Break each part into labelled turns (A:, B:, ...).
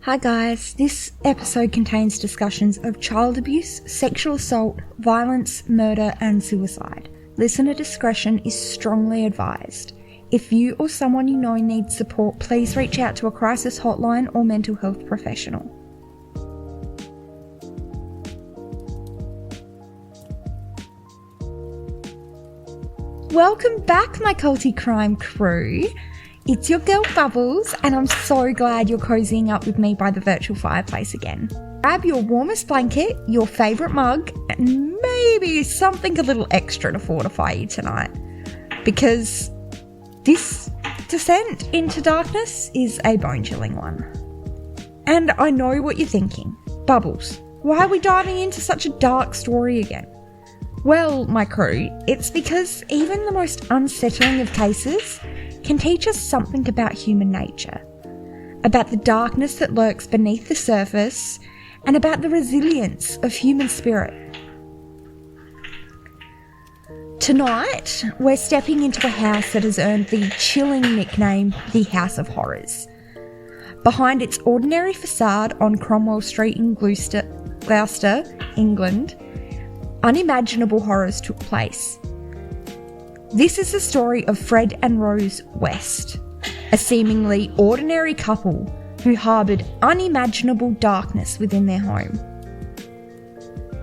A: Hi guys, this episode contains discussions of child abuse, sexual assault, violence, murder and suicide. Listener discretion is strongly advised. If you or someone you know needs support, please reach out to a crisis hotline or mental health professional. Welcome back, my culty crime crew. It's your girl Bubbles, and I'm so glad you're cozying up with me by the virtual fireplace again. Grab your warmest blanket, your favourite mug, and maybe something a little extra to fortify you tonight. Because this descent into darkness is a bone-chilling one. And I know what you're thinking. Bubbles, why are we diving into such a dark story again? Well, my crew, it's because even the most unsettling of cases can teach us something about human nature, about the darkness that lurks beneath the surface, and about the resilience of human spirit. Tonight, we're stepping into a house that has earned the chilling nickname, the House of Horrors. Behind its ordinary facade on Cromwell Street in Gloucester, England, unimaginable horrors took place. This is the story of Fred and Rose West, a seemingly ordinary couple who harboured unimaginable darkness within their home.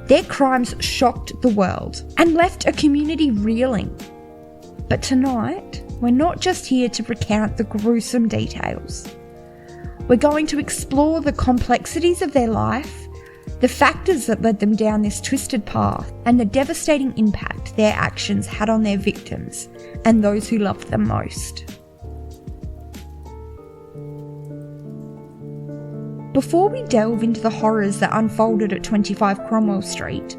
A: Their crimes shocked the world and left a community reeling. But tonight, we're not just here to recount the gruesome details. We're going to explore the complexities of their life, the factors that led them down this twisted path, and the devastating impact their actions had on their victims and those who loved them most. Before we delve into the horrors that unfolded at 25 Cromwell Street,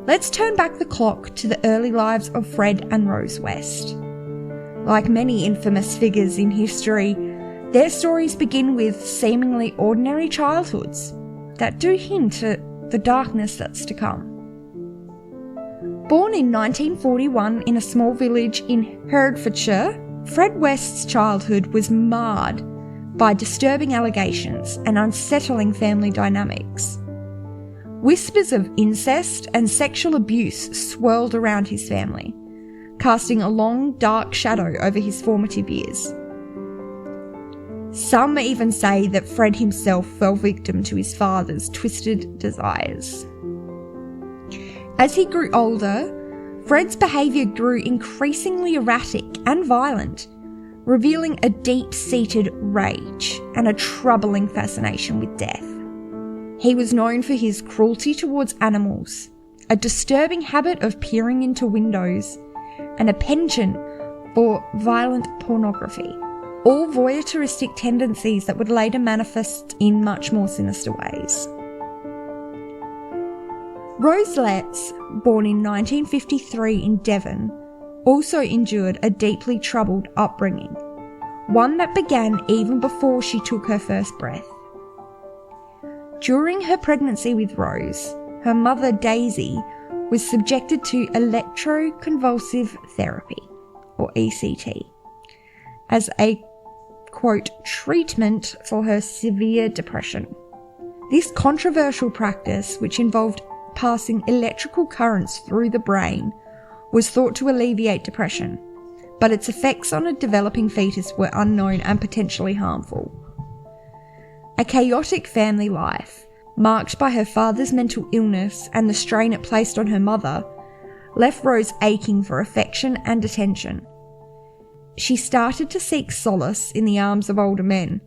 A: let's turn back the clock to the early lives of Fred and Rose West. Like many infamous figures in history, their stories begin with seemingly ordinary childhoods that do hint at the darkness that's to come. Born in 1941 in a small village in Hertfordshire, Fred West's childhood was marred by disturbing allegations and unsettling family dynamics. Whispers of incest and sexual abuse swirled around his family, casting a long, dark shadow over his formative years. Some even say that Fred himself fell victim to his father's twisted desires. As he grew older, Fred's behaviour grew increasingly erratic and violent, revealing a deep-seated rage and a troubling fascination with death. He was known for his cruelty towards animals, a disturbing habit of peering into windows, and a penchant for violent pornography. All voyeuristic tendencies that would later manifest in much more sinister ways. Rose Letts, born in 1953 in Devon, also endured a deeply troubled upbringing, one that began even before she took her first breath. During her pregnancy with Rose, her mother Daisy was subjected to electroconvulsive therapy, or ECT, as a quote, treatment for her severe depression. This controversial practice, which involved passing electrical currents through the brain, was thought to alleviate depression, but its effects on a developing fetus were unknown and potentially harmful. A chaotic family life, marked by her father's mental illness and the strain it placed on her mother, left Rose aching for affection and attention. She started to seek solace in the arms of older men,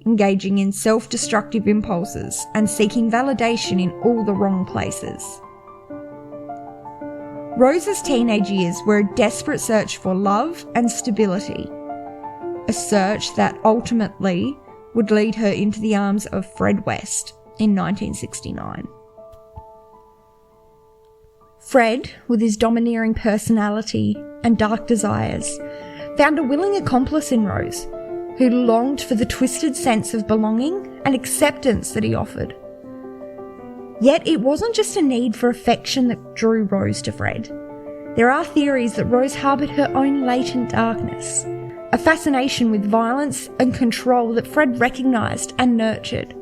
A: engaging in self-destructive impulses and seeking validation in all the wrong places. Rose's teenage years were a desperate search for love and stability, a search that ultimately would lead her into the arms of Fred West in 1969. Fred, with his domineering personality and dark desires, found a willing accomplice in Rose, who longed for the twisted sense of belonging and acceptance that he offered. Yet it wasn't just a need for affection that drew Rose to Fred. There are theories that Rose harboured her own latent darkness, a fascination with violence and control that Fred recognised and nurtured.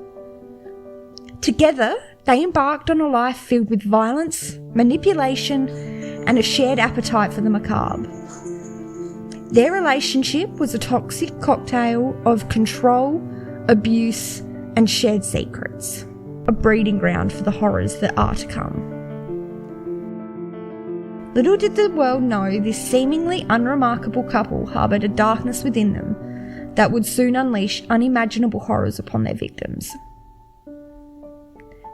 A: Together, they embarked on a life filled with violence, manipulation, and a shared appetite for the macabre. Their relationship was a toxic cocktail of control, abuse, and shared secrets, a breeding ground for the horrors that are to come. Little did the world know this seemingly unremarkable couple harboured a darkness within them that would soon unleash unimaginable horrors upon their victims.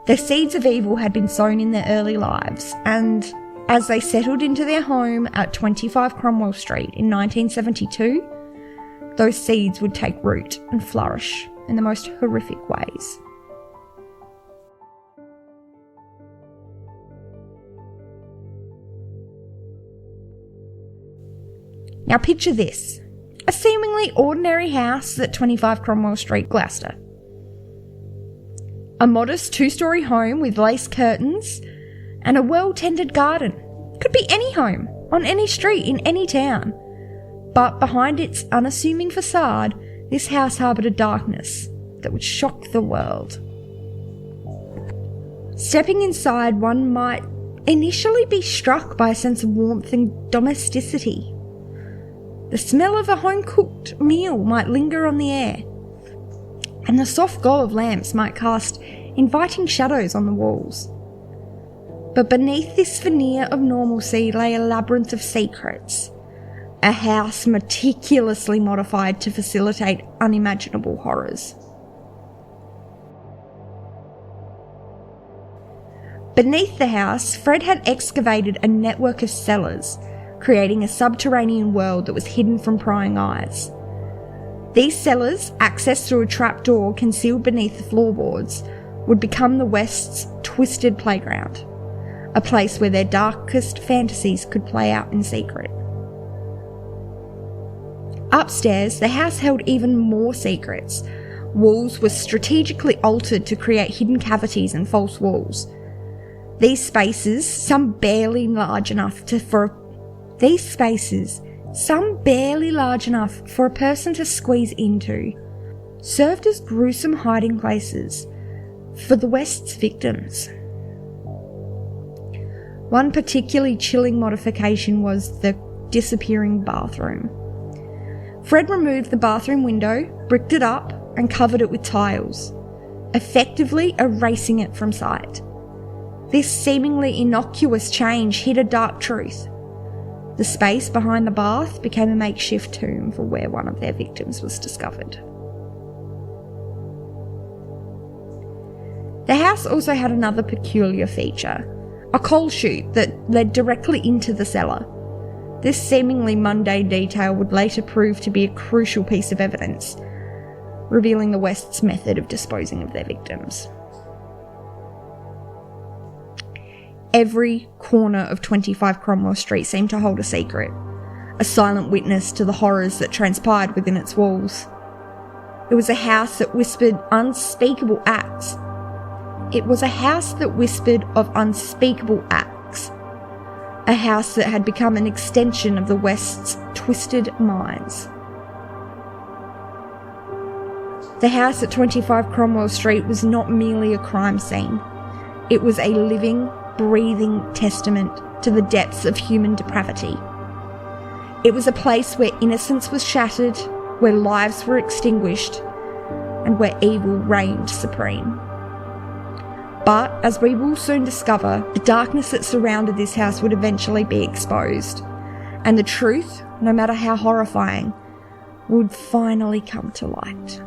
A: The seeds of evil had been sown in their early lives, and as they settled into their home at 25 Cromwell Street in 1972, those seeds would take root and flourish in the most horrific ways. Now picture this, a seemingly ordinary house at 25 Cromwell Street, Gloucester. A modest 2-storey home with lace curtains and a well-tended garden. Could be any home, on any street, in any town. But behind its unassuming facade, this house harboured a darkness that would shock the world. Stepping inside, one might initially be struck by a sense of warmth and domesticity. The smell of a home-cooked meal might linger on the air, and the soft glow of lamps might cast inviting shadows on the walls. But beneath this veneer of normalcy lay a labyrinth of secrets, a house meticulously modified to facilitate unimaginable horrors. Beneath the house, Fred had excavated a network of cellars, creating a subterranean world that was hidden from prying eyes. These cellars, accessed through a trapdoor concealed beneath the floorboards, would become the West's twisted playground, a place where their darkest fantasies could play out in secret. Upstairs, the house held even more secrets. Walls were strategically altered to create hidden cavities and false walls. These spaces, some barely large enough for a person to squeeze into, served as gruesome hiding places for the West's victims. One particularly chilling modification was the disappearing bathroom. Fred removed the bathroom window, bricked it up, and covered it with tiles, effectively erasing it from sight. This seemingly innocuous change hid a dark truth. The space behind the bath became a makeshift tomb for where one of their victims was discovered. The house also had another peculiar feature, a coal chute that led directly into the cellar. This seemingly mundane detail would later prove to be a crucial piece of evidence, revealing the West's method of disposing of their victims. Every corner of 25 Cromwell Street seemed to hold a secret, a silent witness to the horrors that transpired within its walls. It was a house that whispered unspeakable acts. It was a house that whispered of unspeakable acts. A house that had become an extension of the West's twisted minds. The house at 25 Cromwell Street was not merely a crime scene. It was a living, breathing testament to the depths of human depravity. It was a place where innocence was shattered, where lives were extinguished, and where evil reigned supreme. But, as we will soon discover, the darkness that surrounded this house would eventually be exposed, and the truth, no matter how horrifying, would finally come to light.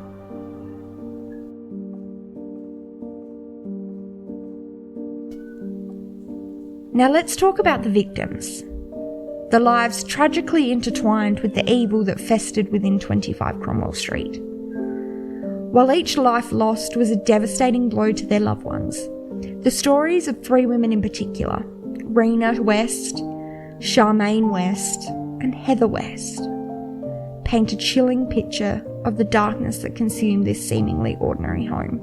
A: Now let's talk about the victims. The lives tragically intertwined with the evil that festered within 25 Cromwell Street. While each life lost was a devastating blow to their loved ones, the stories of 3 women in particular, Rena West, Charmaine West, and Heather West, paint a chilling picture of the darkness that consumed this seemingly ordinary home.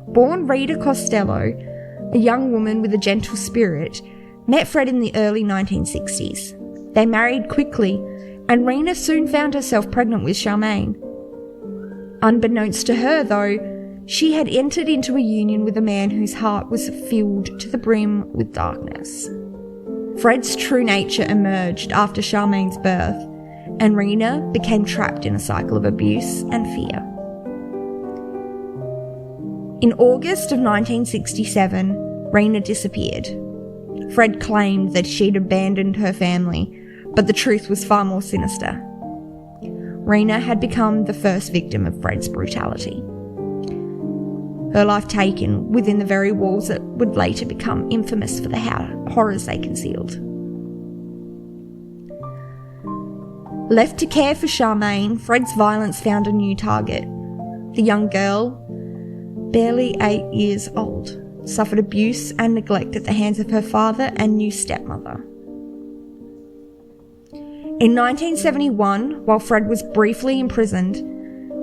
A: Born Rita Costello, a young woman with a gentle spirit, met Fred in the early 1960s. They married quickly, and Rena soon found herself pregnant with Charmaine. Unbeknownst to her, though, She had entered into a union with a man whose heart was filled to the brim with darkness. Fred's true nature emerged after Charmaine's birth, and Rena became trapped in a cycle of abuse and fear. In August of 1967, Rena disappeared. Fred claimed that she'd abandoned her family, but the truth was far more sinister. Rena had become the first victim of Fred's brutality. Her life taken within the very walls that would later become infamous for the horrors they concealed. Left to care for Charmaine, Fred's violence found a new target. The young girl, barely 8 years old, suffered abuse and neglect at the hands of her father and new stepmother. In 1971, while Fred was briefly imprisoned,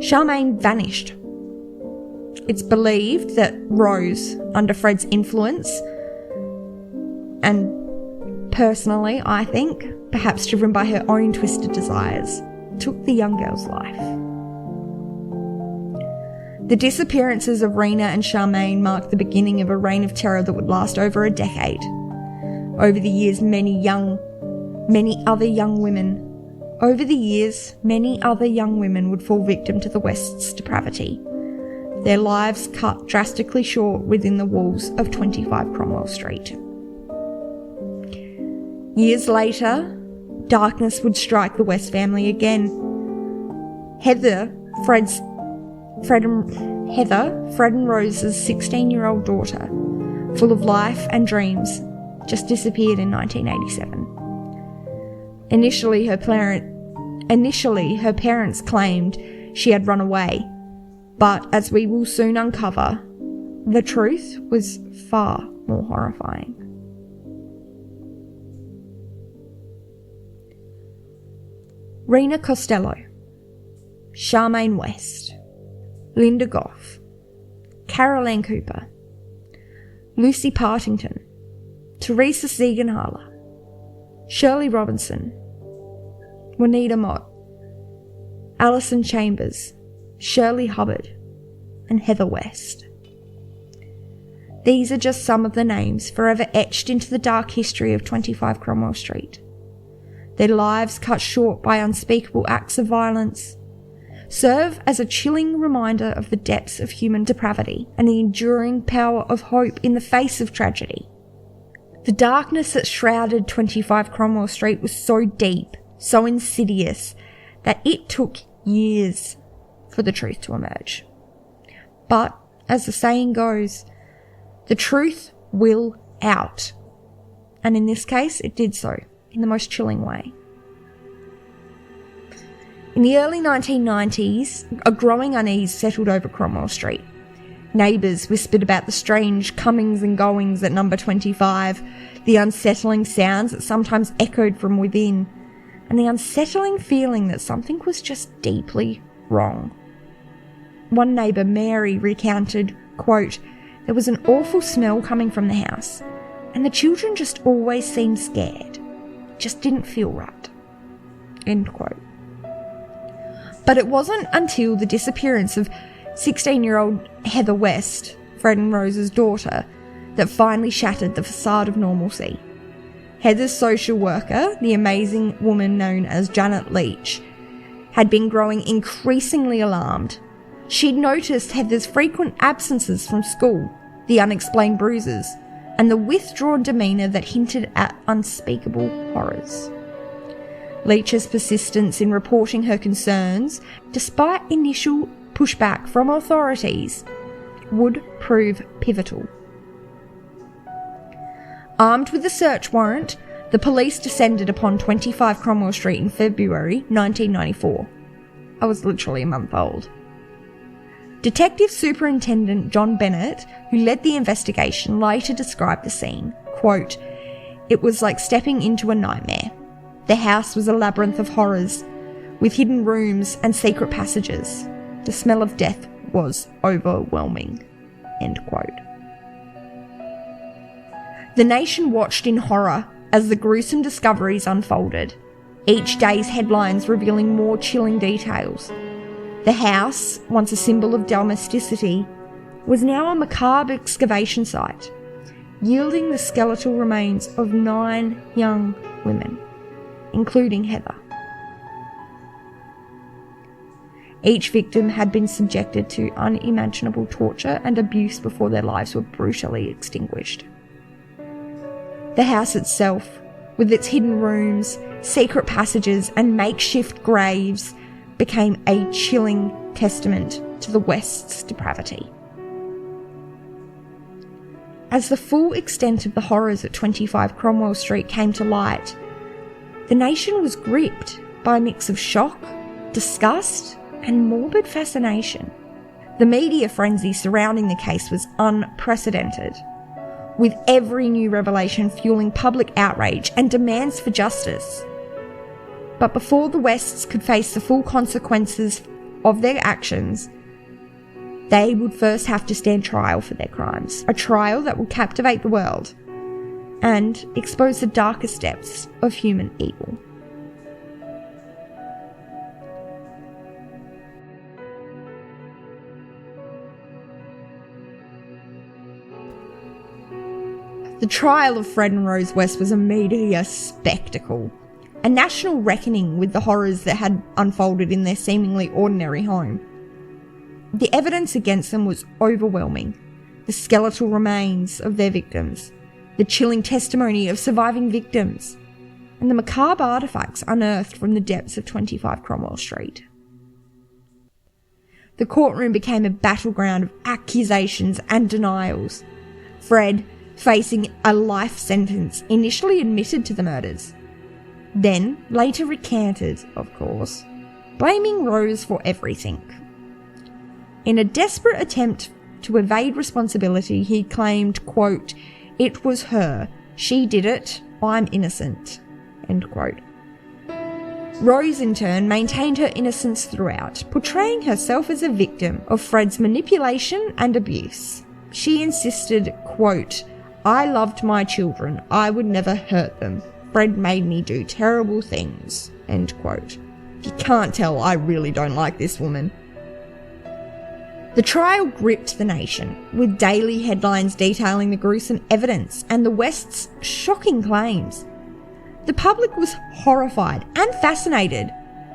A: Charmaine vanished. It's believed that Rose, under Fred's influence, and personally, I think, perhaps driven by her own twisted desires, took the young girl's life. The disappearances of Rena and Charmaine marked the beginning of a reign of terror that would last over a decade. Over the years, many other young women would fall victim to the West's depravity, their lives cut drastically short within the walls of 25 Cromwell Street. Years later, darkness would strike the West family again. Heather, Fred and Rose's 16-year-old daughter, full of life and dreams, just disappeared in 1987. Initially, her parents claimed she had run away, but as we will soon uncover, the truth was far more horrifying. Rena Costello, Charmaine West, Linda Goff, Carol Ann Cooper, Lucy Partington, Teresa Siegenthaler, Shirley Robinson, Juanita Mott, Alison Chambers, Shirley Hubbard, and Heather West. These are just some of the names forever etched into the dark history of 25 Cromwell Street. Their lives cut short by unspeakable acts of violence serve as a chilling reminder of the depths of human depravity and the enduring power of hope in the face of tragedy. The darkness that shrouded 25 Cromwell Street was so deep, so insidious, that it took years for the truth to emerge. But, as the saying goes, the truth will out. And in this case, it did so, in the most chilling way. In the early 1990s, a growing unease settled over Cromwell Street. Neighbours whispered about the strange comings and goings at number 25, the unsettling sounds that sometimes echoed from within, and the unsettling feeling that something was just deeply wrong. One neighbour, Mary, recounted, quote, "There was an awful smell coming from the house, and the children just always seemed scared. Just didn't feel right." End quote. But it wasn't until the disappearance of 16-year-old Heather West, Fred and Rose's daughter, that finally shattered the facade of normalcy. Heather's social worker, the amazing woman known as Janet Leach, had been growing increasingly alarmed. She'd noticed Heather's frequent absences from school, the unexplained bruises, and the withdrawn demeanour that hinted at unspeakable horrors. Leach's persistence in reporting her concerns, despite initial pushback from authorities, would prove pivotal. Armed with a search warrant, the police descended upon 25 Cromwell Street in February 1994. I was literally a month old. Detective Superintendent John Bennett, who led the investigation, later described the scene, quote, "It was like stepping into a nightmare. The house was a labyrinth of horrors, with hidden rooms and secret passages. The smell of death was overwhelming." End quote. The nation watched in horror as the gruesome discoveries unfolded, each day's headlines revealing more chilling details. The house, once a symbol of domesticity, was now a macabre excavation site, yielding the skeletal remains of 9 young women, including Heather. Each victim had been subjected to unimaginable torture and abuse before their lives were brutally extinguished. The house itself, with its hidden rooms, secret passages, and makeshift graves, became a chilling testament to the West's depravity. As the full extent of the horrors at 25 Cromwell Street came to light, the nation was gripped by a mix of shock, disgust, and morbid fascination. The media frenzy surrounding the case was unprecedented, with every new revelation fueling public outrage and demands for justice. But before the Wests could face the full consequences of their actions, they would first have to stand trial for their crimes, a trial that would captivate the world and expose the darkest depths of human evil. The trial of Fred and Rose West was a media spectacle, a national reckoning with the horrors that had unfolded in their seemingly ordinary home. The evidence against them was overwhelming. The skeletal remains of their victims, the chilling testimony of surviving victims, and the macabre artefacts unearthed from the depths of 25 Cromwell Street. The courtroom became a battleground of accusations and denials. Fred, facing a life sentence, initially admitted to the murders, then later recanted, of course, blaming Rose for everything. In a desperate attempt to evade responsibility, he claimed, quote, "It was her. She did it. I'm innocent," end quote. Rose, in turn, maintained her innocence throughout, portraying herself as a victim of Fred's manipulation and abuse. She insisted, quote, "I loved my children. I would never hurt them. Fred made me do terrible things," end quote. If you can't tell, I really don't like this woman. The trial gripped the nation, with daily headlines detailing the gruesome evidence and the West's shocking claims. The public was horrified and fascinated,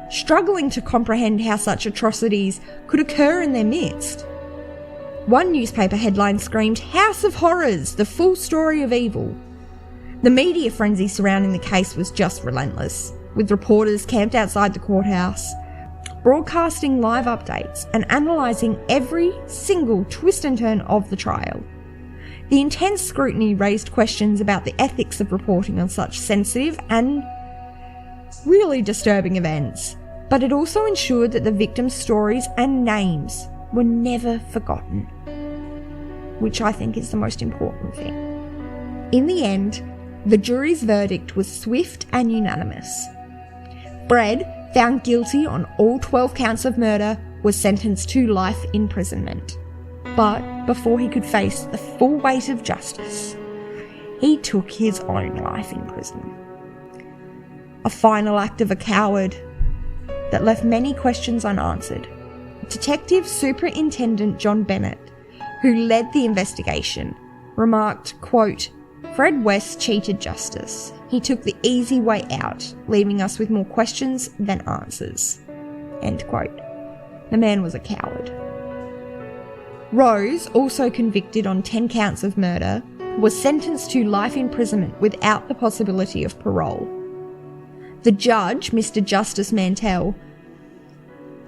A: struggling to comprehend how such atrocities could occur in their midst. One newspaper headline screamed, "House of Horrors, the full story of evil." The media frenzy surrounding the case was just relentless, with reporters camped outside the courthouse, broadcasting live updates and analysing every single twist and turn of the trial. The intense scrutiny raised questions about the ethics of reporting on such sensitive and really disturbing events, but it also ensured that the victims' stories and names were never forgotten, which I think is the most important thing. In the end, the jury's verdict was swift and unanimous. Fred, found guilty on all 12 counts of murder, was sentenced to life imprisonment. But before he could face the full weight of justice, he took his own life in prison. A final act of a coward that left many questions unanswered. Detective Superintendent John Bennett, who led the investigation, remarked, quote, "Fred West cheated justice. He took the easy way out, leaving us with more questions than answers," end quote. The man was a coward. Rose, also convicted on 10 counts of murder, was sentenced to life imprisonment without the possibility of parole. The judge, Mr. Justice Mantell,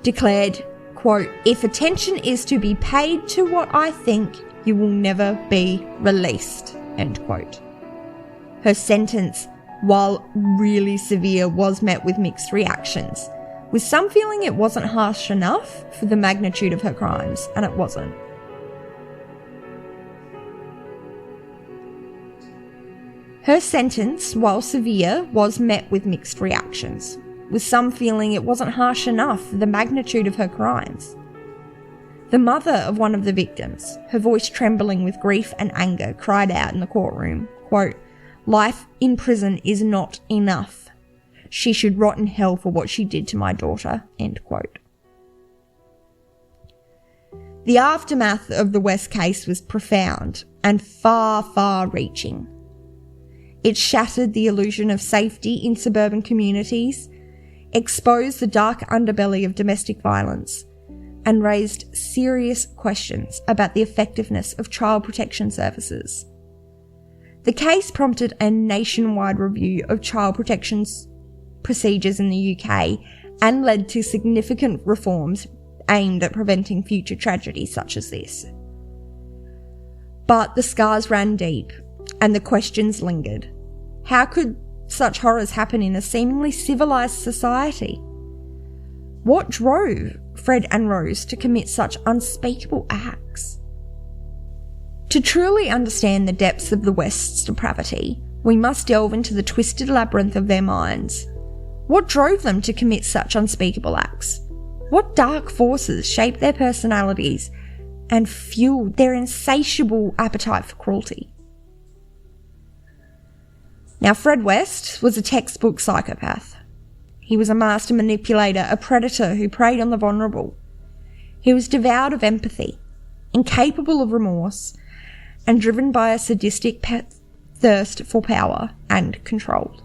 A: declared, quote, "If attention is to be paid to what I think, you will never be released," end quote. Her sentence, while really severe, was met with mixed reactions, with some feeling it wasn't harsh enough for the magnitude of her crimes, and it wasn't. Her sentence, while severe, was met with mixed reactions, with some feeling it wasn't harsh enough for the magnitude of her crimes. The mother of one of the victims, her voice trembling with grief and anger, cried out in the courtroom, quote, "Life in prison is not enough. She should rot in hell for what she did to my daughter," end quote. The aftermath of the West case was profound and far, far-reaching. It shattered the illusion of safety in suburban communities, exposed the dark underbelly of domestic violence, and raised serious questions about the effectiveness of child protection services. The case prompted a nationwide review of child protection procedures in the UK and led to significant reforms aimed at preventing future tragedies such as this. But the scars ran deep, and the questions lingered. How could such horrors happen in a seemingly civilised society? What drove Fred and Rose to commit such unspeakable acts? To truly understand the depths of the West's depravity, we must delve into the twisted labyrinth of their minds. What drove them to commit such unspeakable acts? What dark forces shaped their personalities and fueled their insatiable appetite for cruelty? Now, Fred West was a textbook psychopath. He was a master manipulator, a predator who preyed on the vulnerable. He was devoid of empathy, incapable of remorse, and driven by a sadistic thirst for power and control.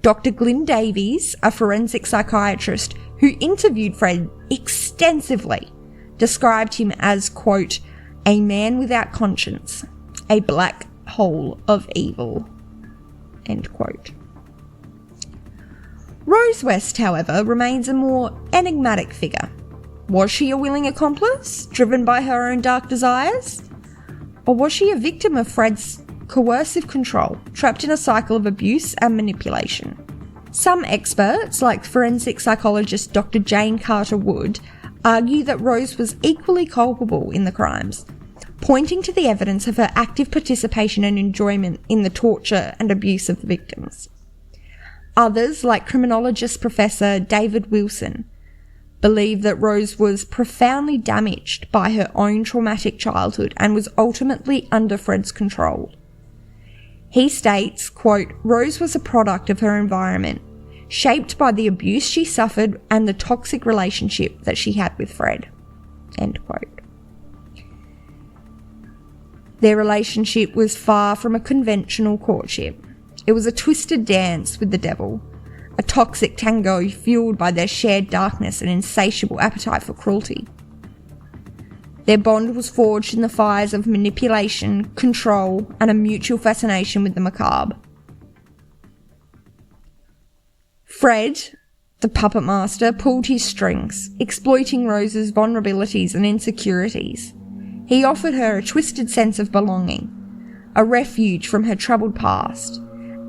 A: Dr. Glyn Davies, a forensic psychiatrist who interviewed Fred extensively, described him as, quote, a man without conscience, a black hole of evil, end quote. Rose West, however, remains a more enigmatic figure. Was she a willing accomplice, driven by her own dark desires? Or was she a victim of Fred's coercive control, trapped in a cycle of abuse and manipulation? Some experts, like forensic psychologist Dr. Jane Carter Wood, argue that Rose was equally culpable in the crimes, pointing to the evidence of her active participation and enjoyment in the torture and abuse of the victims. Others, like criminologist Professor David Wilson, believe that Rose was profoundly damaged by her own traumatic childhood and was ultimately under Fred's control. He states, quote, Rose was a product of her environment, shaped by the abuse she suffered and the toxic relationship that she had with Fred, end quote. Their relationship was far from a conventional courtship. It was a twisted dance with the devil, a toxic tango fueled by their shared darkness and insatiable appetite for cruelty. Their bond was forged in the fires of manipulation, control, and a mutual fascination with the macabre. Fred, the puppet master, pulled his strings, exploiting Rose's vulnerabilities and insecurities. He offered her a twisted sense of belonging, a refuge from her troubled past,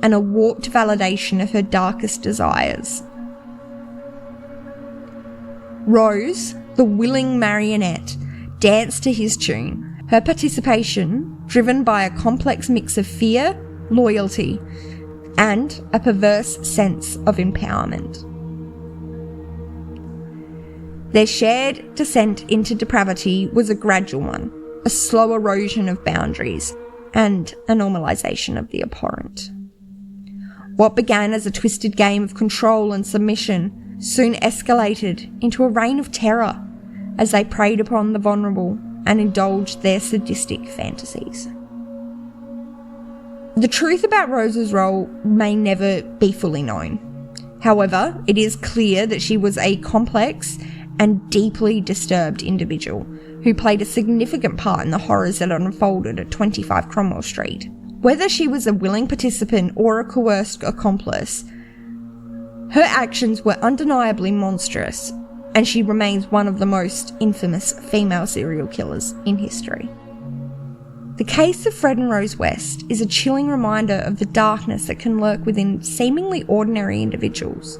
A: and a warped validation of her darkest desires. Rose, the willing marionette, danced to his tune, her participation driven by a complex mix of fear, loyalty, and a perverse sense of empowerment. Their shared descent into depravity was a gradual one, a slow erosion of boundaries, and a normalisation of the abhorrent. What began as a twisted game of control and submission soon escalated into a reign of terror as they preyed upon the vulnerable and indulged their sadistic fantasies. The truth about Rose's role may never be fully known. However, it is clear that she was a complex and deeply disturbed individual who played a significant part in the horrors that unfolded at 25 Cromwell Street. Whether she was a willing participant or a coerced accomplice, her actions were undeniably monstrous, and she remains one of the most infamous female serial killers in history. The case of Fred and Rose West is a chilling reminder of the darkness that can lurk within seemingly ordinary individuals.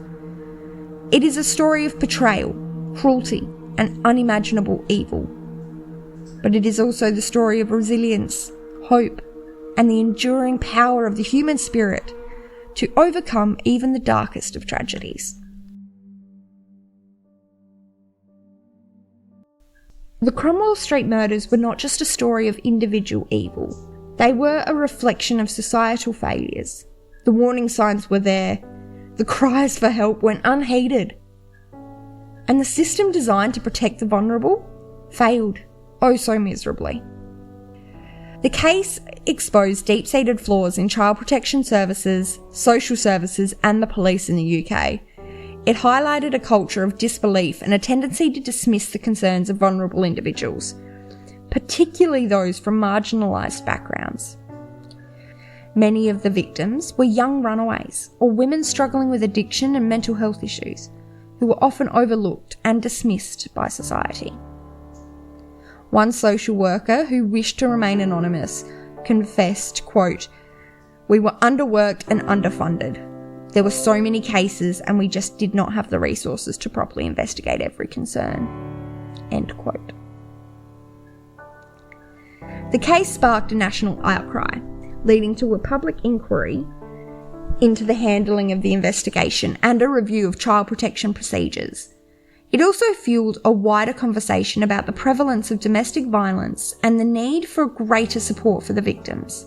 A: It is a story of betrayal, cruelty, and unimaginable evil. But it is also the story of resilience, hope, and the enduring power of the human spirit to overcome even the darkest of tragedies. The Cromwell Street murders were not just a story of individual evil. They were a reflection of societal failures. The warning signs were there. The cries for help went unheeded. And the system designed to protect the vulnerable failed, oh so miserably. The case exposed deep-seated flaws in child protection services, social services, and the police in the UK. It highlighted a culture of disbelief and a tendency to dismiss the concerns of vulnerable individuals, particularly those from marginalised backgrounds. Many of the victims were young runaways or women struggling with addiction and mental health issues, who were often overlooked and dismissed by society. One social worker who wished to remain anonymous confessed, quote, "We were underworked and underfunded. There were so many cases and we just did not have the resources to properly investigate every concern." End quote. The case sparked a national outcry, leading to a public inquiry into the handling of the investigation and a review of child protection procedures. It also fueled a wider conversation about the prevalence of domestic violence and the need for greater support for the victims.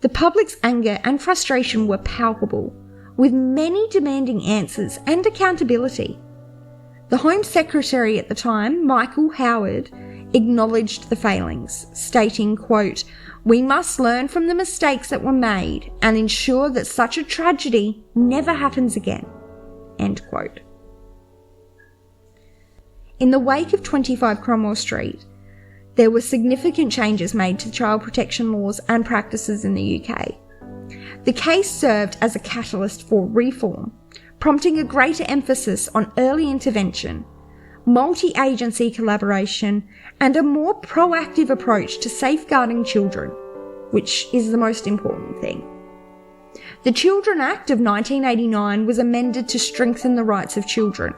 A: The public's anger and frustration were palpable, with many demanding answers and accountability. The Home Secretary at the time, Michael Howard, acknowledged the failings, stating, quote, "We must learn from the mistakes that were made and ensure that such a tragedy never happens again." End quote. In the wake of 25 Cromwell Street, there were significant changes made to child protection laws and practices in the UK. The case served as a catalyst for reform, prompting a greater emphasis on early intervention, multi-agency collaboration, and a more proactive approach to safeguarding children, which is the most important thing. The Children Act of 1989 was amended to strengthen the rights of children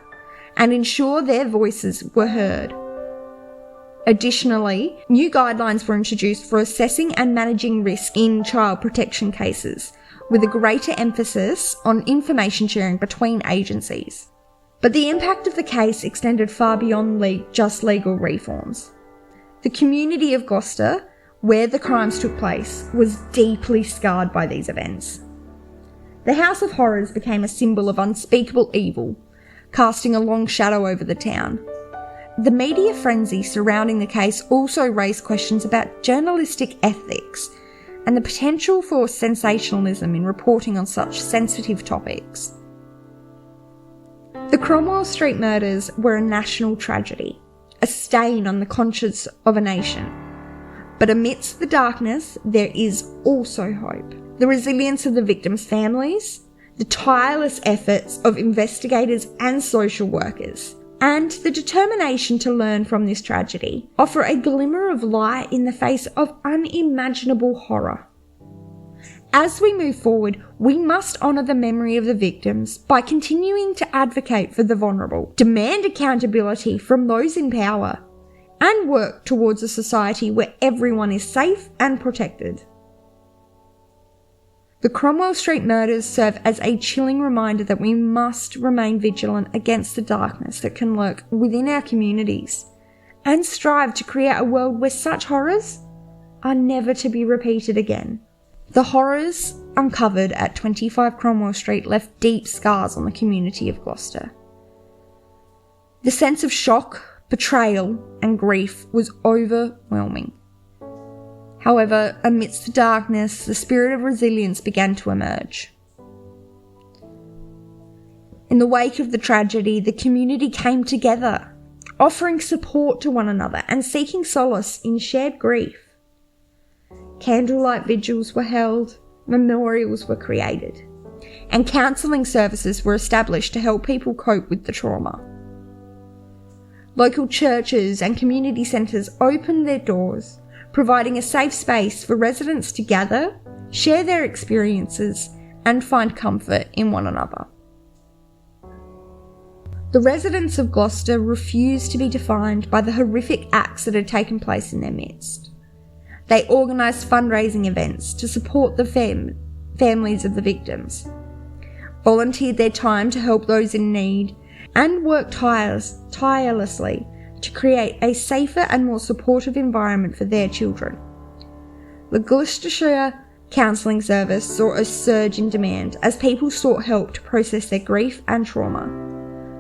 A: and ensure their voices were heard. Additionally, new guidelines were introduced for assessing and managing risk in child protection cases, with a greater emphasis on information sharing between agencies. But the impact of the case extended far beyond just legal reforms. The community of Gloucester, where the crimes took place, was deeply scarred by these events. The House of Horrors became a symbol of unspeakable evil, casting a long shadow over the town. The media frenzy surrounding the case also raised questions about journalistic ethics and the potential for sensationalism in reporting on such sensitive topics. The Cromwell Street murders were a national tragedy, a stain on the conscience of a nation. But amidst the darkness, there is also hope. The resilience of the victims' families, the tireless efforts of investigators and social workers, and the determination to learn from this tragedy offer a glimmer of light in the face of unimaginable horror. As we move forward, we must honour the memory of the victims by continuing to advocate for the vulnerable, demand accountability from those in power, and work towards a society where everyone is safe and protected. The Cromwell Street murders serve as a chilling reminder that we must remain vigilant against the darkness that can lurk within our communities and strive to create a world where such horrors are never to be repeated again. The horrors uncovered at 25 Cromwell Street left deep scars on the community of Gloucester. The sense of shock, betrayal, and grief was overwhelming. However, amidst the darkness, the spirit of resilience began to emerge. In the wake of the tragedy, the community came together, offering support to one another and seeking solace in shared grief. Candlelight vigils were held, memorials were created, and counselling services were established to help people cope with the trauma. Local churches and community centres opened their doors, providing a safe space for residents to gather, share their experiences, and find comfort in one another. The residents of Gloucester refused to be defined by the horrific acts that had taken place in their midst. They organised fundraising events to support the families of the victims, volunteered their time to help those in need, and worked tirelessly to create a safer and more supportive environment for their children. The Gloucestershire Counselling Service saw a surge in demand as people sought help to process their grief and trauma.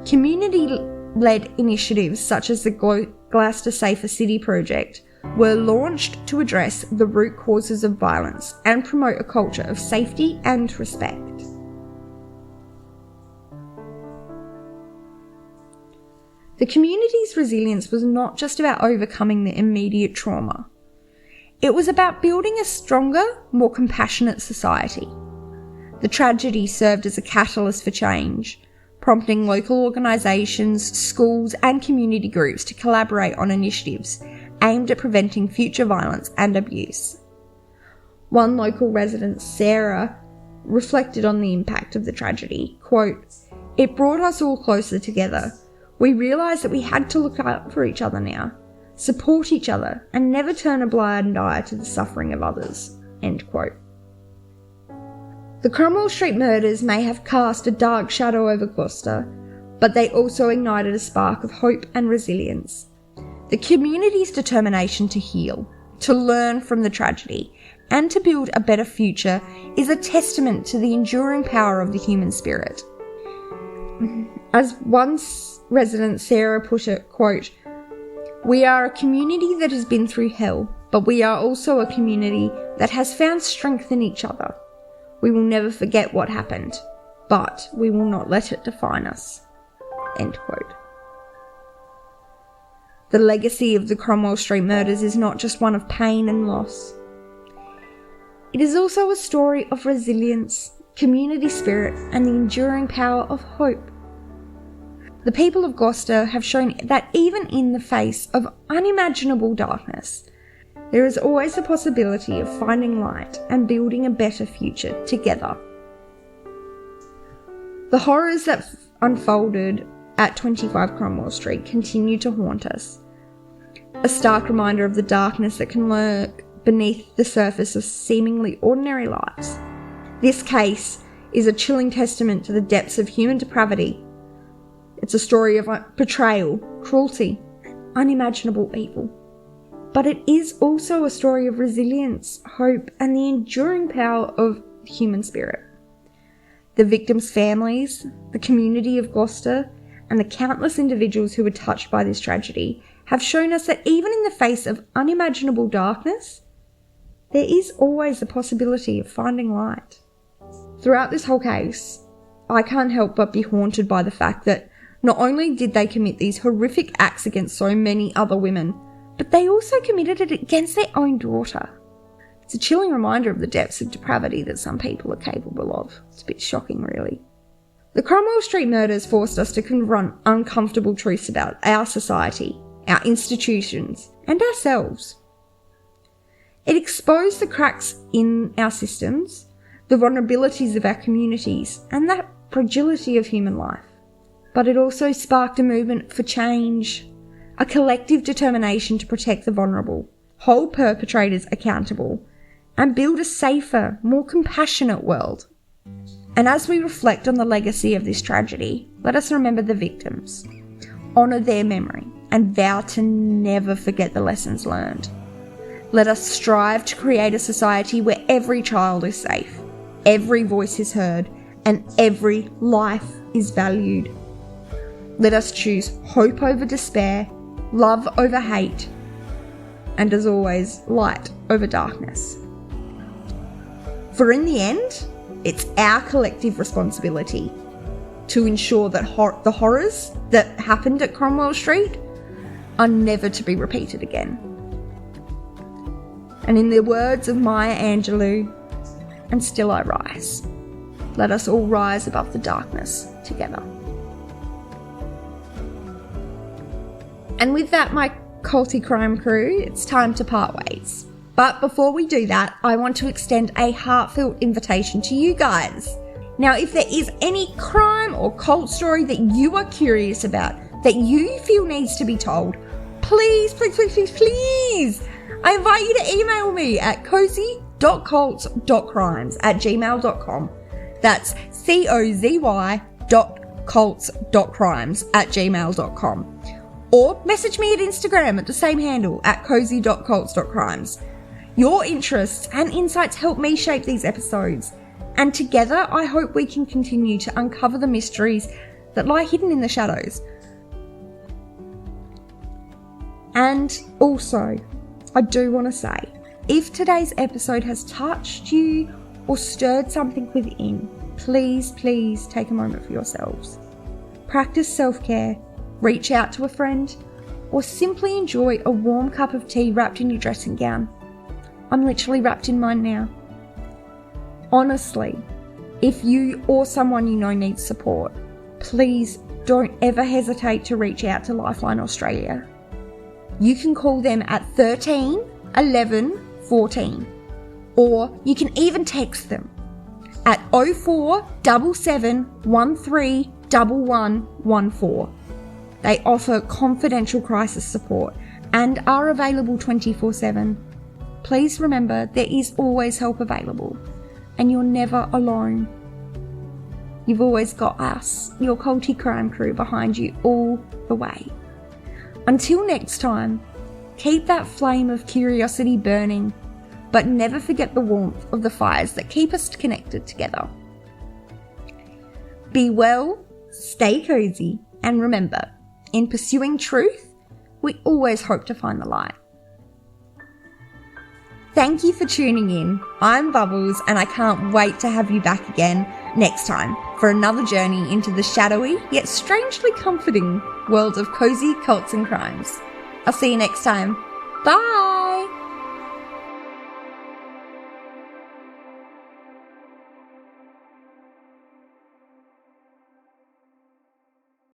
A: Community led initiatives such as the Gloucester Safer City project were launched to address the root causes of violence and promote a culture of safety and respect. The community's resilience was not just about overcoming the immediate trauma. It was about building a stronger, more compassionate society. The tragedy served as a catalyst for change, prompting local organisations, schools and community groups to collaborate on initiatives aimed at preventing future violence and abuse. One local resident, Sarah, reflected on the impact of the tragedy, quote, "It brought us all closer together. We realised that we had to look out for each other now, support each other, and never turn a blind eye to the suffering of others." End quote. The Cromwell Street murders may have cast a dark shadow over Gloucester, but they also ignited a spark of hope and resilience. The community's determination to heal, to learn from the tragedy, and to build a better future is a testament to the enduring power of the human spirit. As one resident, Sarah, put it, quote, "We are a community that has been through hell, but we are also a community that has found strength in each other. We will never forget what happened, but we will not let it define us." End quote. The legacy of the Cromwell Street murders is not just one of pain and loss. It is also a story of resilience, community spirit, and the enduring power of hope. The people of Gloucester have shown that even in the face of unimaginable darkness, there is always the possibility of finding light and building a better future together. The horrors that unfolded at 25 Cromwell Street continue to haunt us, a stark reminder of the darkness that can lurk beneath the surface of seemingly ordinary lives. This case is a chilling testament to the depths of human depravity. It's a story of betrayal, cruelty, unimaginable evil. But it is also a story of resilience, hope, and the enduring power of the human spirit. The victims' families, the community of Gloucester, and the countless individuals who were touched by this tragedy have shown us that even in the face of unimaginable darkness, there is always the possibility of finding light. Throughout this whole case, I can't help but be haunted by the fact that not only did they commit these horrific acts against so many other women, but they also committed it against their own daughter. It's a chilling reminder of the depths of depravity that some people are capable of. It's a bit shocking, really. The Cromwell Street murders forced us to confront uncomfortable truths about our society, our institutions, and ourselves. It exposed the cracks in our systems, the vulnerabilities of our communities, and the fragility of human life. But it also sparked a movement for change, a collective determination to protect the vulnerable, hold perpetrators accountable, and build a safer, more compassionate world. And as we reflect on the legacy of this tragedy, let us remember the victims, honour their memory, and vow to never forget the lessons learned. Let us strive to create a society where every child is safe, every voice is heard, and every life is valued. Let us choose hope over despair, love over hate, and as always, light over darkness. For in the end, it's our collective responsibility to ensure that the horrors that happened at Cromwell Street are never to be repeated again. And in the words of Maya Angelou, "And still I rise." Let us all rise above the darkness together. And with that, my culty crime crew, it's time to part ways. But before we do that, I want to extend a heartfelt invitation to you guys. Now, if there is any crime or cult story that you are curious about, that you feel needs to be told, please, I invite you to email me at cozy.cults.crimes@gmail.com. That's cozy.cults.crimes@gmail.com. Or message me at Instagram at the same handle at cozy.cults.crimes. Your interests and insights help me shape these episodes, and together I hope we can continue to uncover the mysteries that lie hidden in the shadows. And also, I do want to say, if today's episode has touched you or stirred something within, please take a moment for yourselves. Practice self-care, reach out to a friend, or simply enjoy a warm cup of tea wrapped in your dressing gown. I'm literally wrapped in mine now. Honestly, if you or someone you know needs support, please don't ever hesitate to reach out to Lifeline Australia. You can call them at 13 11 14, or you can even text them at 0477 13 1114. They offer confidential crisis support and are available 24/7. Please remember, there is always help available, and you're never alone. You've always got us, your culty crime crew, behind you all the way. Until next time, keep that flame of curiosity burning, but never forget the warmth of the fires that keep us connected together. Be well, stay cozy, and remember, in pursuing truth, we always hope to find the light. Thank you for tuning in. I'm Bubbles, and I can't wait to have you back again next time for another journey into the shadowy yet strangely comforting world of cozy cults and crimes. I'll see you next time. Bye!